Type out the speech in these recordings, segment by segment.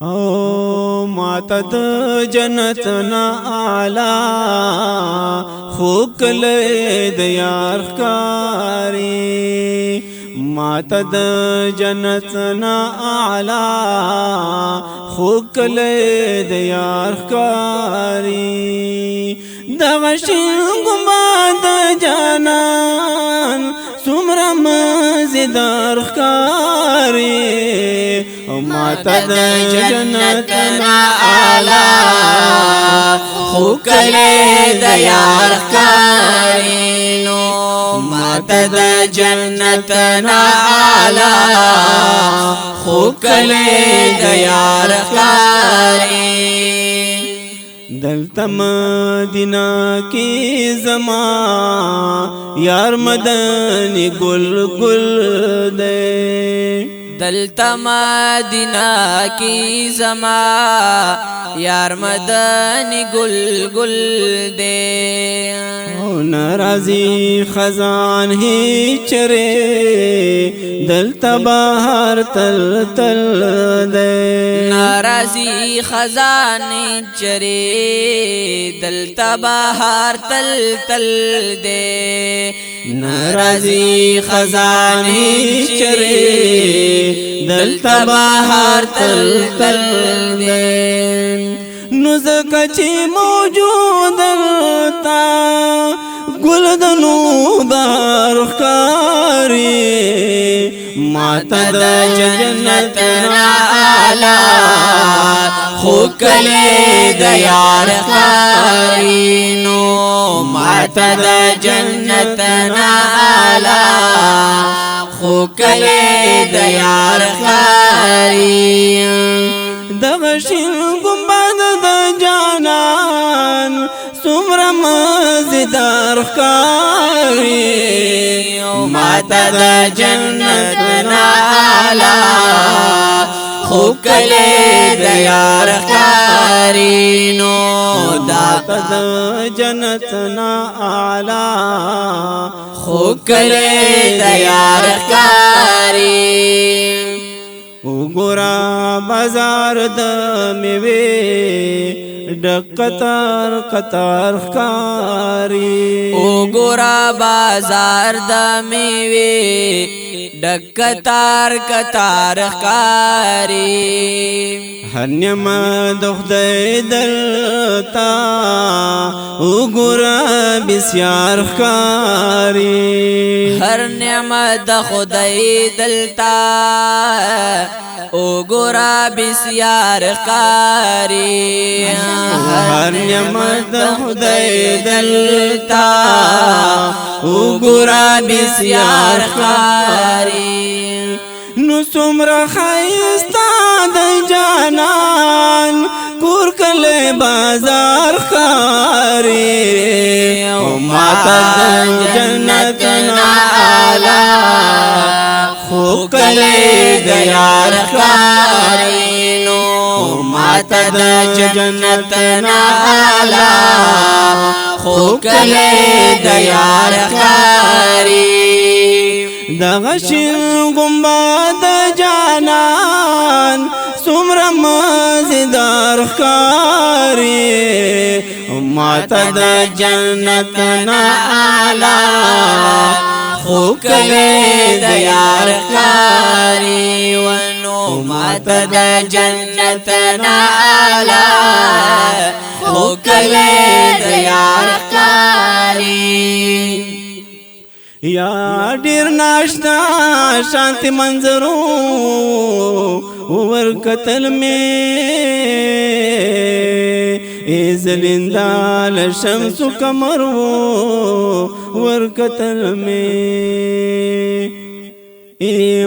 او ماته د جنت نا اعلی خو کله د یار ښکاری ماته د جنت نا اعلی خو کله د یار ښکاری دغه شین ګمبد جانان څومره مزیدار ښکاری ماته د جنت نا اعلی خو کله د یار ښکاری نو ماته د جنت نا اعلی خو کله د یار ښکاری دلته مدینہ کی زما یار مدنی گل گل دے دلتا مدینہ کی زما یار مدنی گل گل دے ناراضی خزان ہی چرے دلتا بہار تل تل دے ناراضی خزان چرے دلتا بہار تل تل دے ناراضی خزان ہی چرے دلتا بہار تل تل دے نزکا چی موجود دلتا گل دنو بار ښکاری ماته د جنت نا اعلی خو کله د یار ښکاری نو ماته د جنت نا اعلی خو کله د یار ښکاری دغه شین ګمبد د جانان څومره مزیدار ښکاری ماته د جنت نا اعلی خو کله د یار ښکاری نو داته د جنت نا اعلی خو کله د یار ښکاری وګورا بازار د میوه ډک قطار قطار ښکاری وګورا بازار د میوه ډک قطار قطار ښکاری هر نعمت د خدای دلتا وګورا بسیار ښکاری هر نعمت د خدای دلتا وګورا بسیار ښکاری هر نعمت د خدای دلتا وګورا بسیار ښکاری نو څومره ښایسته د جانان کور کله بازار ښکاری ماته د جنت نا اعلی خو کله د یار ښکاری نو ماته د جنت نا اعلی خو کله د یار ښکاری دغه شین ګمبد جانان څومره مزیدار ښکاری ماته د جنت نا اعلی خو کله د یار ښکاری ونو ماته د جنت نا اعلی خو کله د یار ښکاری یا ډیر ناشنا شانتی منظرو ورکتل می زلندا لشمس کمرو ورکتل می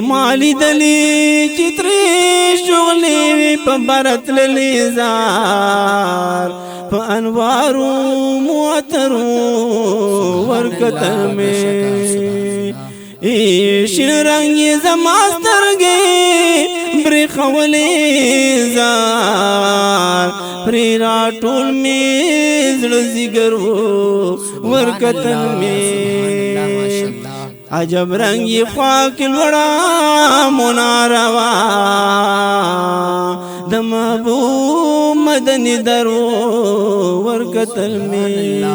مالی دلی چتری شغلی په برت لیزار په انوارو موترو ورکتل می شین رنگی زماسترگی برخولی زار پری را ټول می زړه زیګرو ورکتل می عجب رنگی خواک لوڑا مناروا د محبوب مدني درو ورکتل می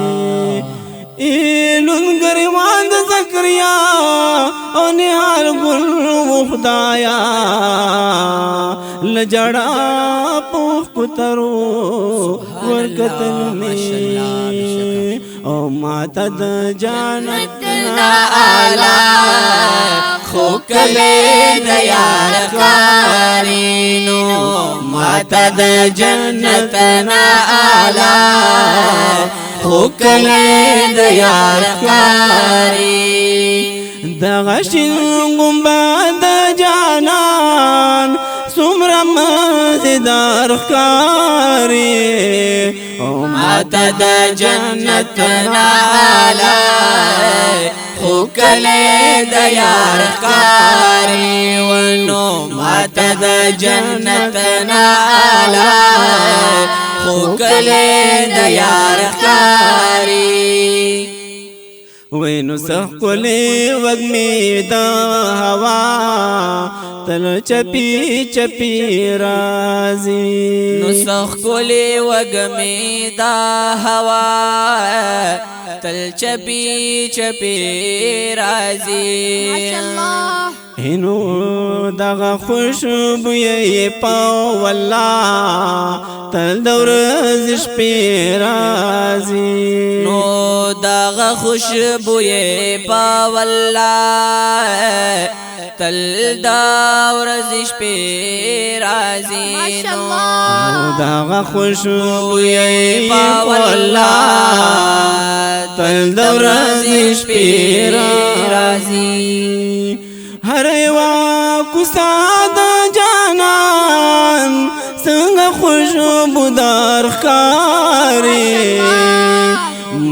ایلون گریوان د زکریا او نهار گل و خدایا لجڑا پوخ کترو ورکتل می او ماتا د جانت نا آلا خوکلے دیار کارینو ماتا د جنت نا آلا خوکلے دیار کاری دغشن گنباد جانان سمر مزدار کاری ماتا د جنت نا آلا خوکلے دیار کاری ونو ماتا د جنت نا آلا خوکلے دیار کاری وینو سخ کلی وگمی دا ہوا تل چپی چپی رازی نسخ کلی وگمی دا ہوا تل چپی چپی رازی هینو دغه خوشبوئی پاو والله تل دور زش پی رازی نو دغه خوشبوئی پاو والله تل دور زش پی رازی نو دغه خوشبوئی پاو والله تل دور زش پی رازی هر یوا کوسا د جانان څنګه خوشبودار ښکاري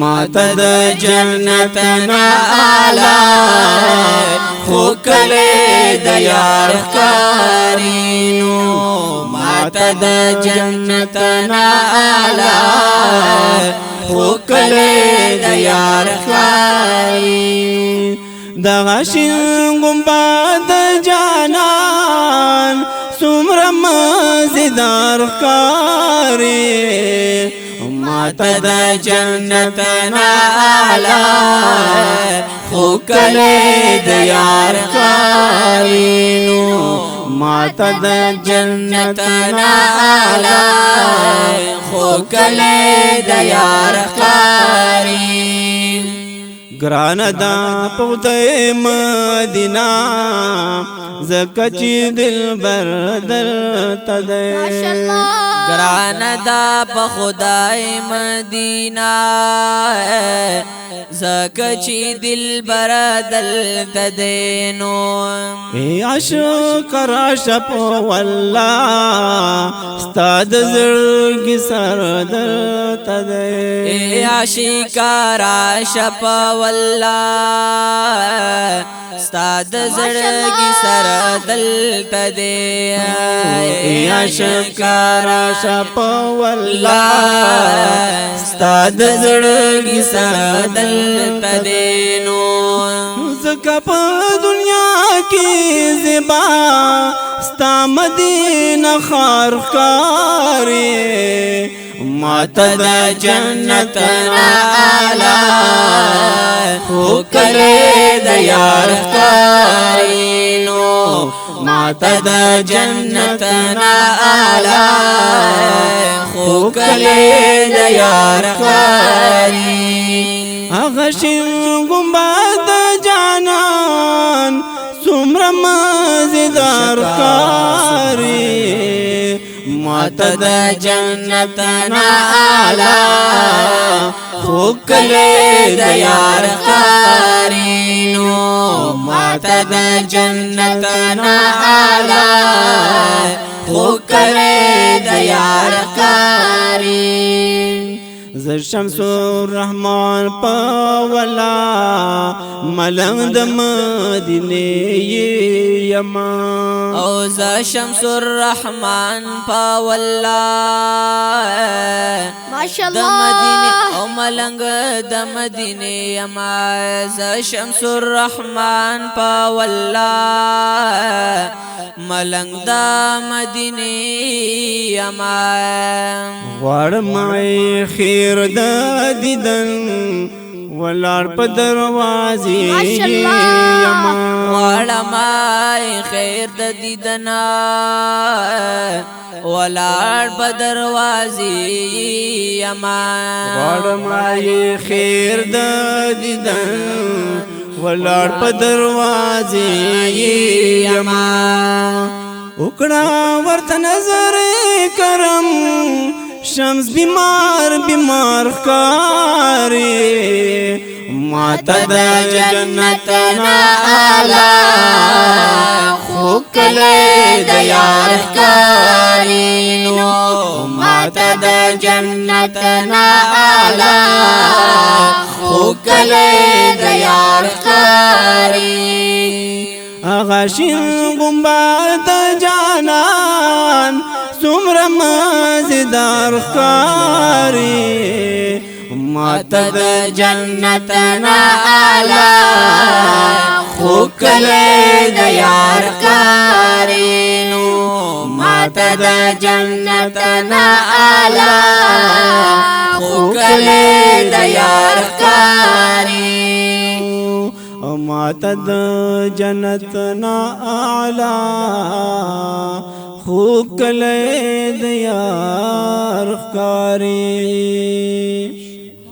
ماته د جنت نه اعلی خوکلے د یار ښکاري نو ماته د جنت نه اعلی خوکلے د یار ښکاري دغشن گنباد جانان سمر مزدار کاری ماتا د جنت نا آلا خوکلے د یار کارینو ماتا د جنت نا آلا خوکلے د یار کارینو گران دا پخدای مدینہ زکا چی دل بردر تدے گران دا پخدای مدینہ زکا چی دل بردر تدینو ای عشق راشپ واللہ ستاد زرگی سردر تدے ای عشق راشپ والله ستاد زړګي سره دلته دی یا شکر شپ والله ستاد زړګي سره دلته دی نو زکه په دنیا کې زیبا ستا مدینه خار کاری ماتا د جنت نالا خوکلے د یار کارینو ماتا د جنت نالا خوکلے د یار کارین اغشن گنباد جانان سمر مزدار کاری ماتا د جنت نالا خوکلے د یار کارینو ماتا د جنت نالا خوکلے د یار کارین زر شمس الرحمن پاولا ملنگ د مدینه یما او ز شمس الرحمن پاولا مدینه او ملنګ د مدینه یما ز شمس الرحمن په والله ملنګ د مدینه یما غواړم خیر د دیدن ولار په دروازې یما غواړم خیر د دیدنا ولار په دروازې یما غواړم خیر د دیدن ولار په دروازې یما وکړه ورته نظر کرم شمس بیمار ښکاري ماته د جنت نه اعلی خو کله د یار ښکاري نو ماته د جنت نه اعلی خو کله د یار ښکاري هغه شین ګمبد جانان څومره مزیدار ښکاري ماته د جنت نه اعلی خو کله د یار ښکاري نو ماته د جنت نه اعلی خو کله د یار ښکاري ماته د جنت نه اعلی خو کله د یار ښکاري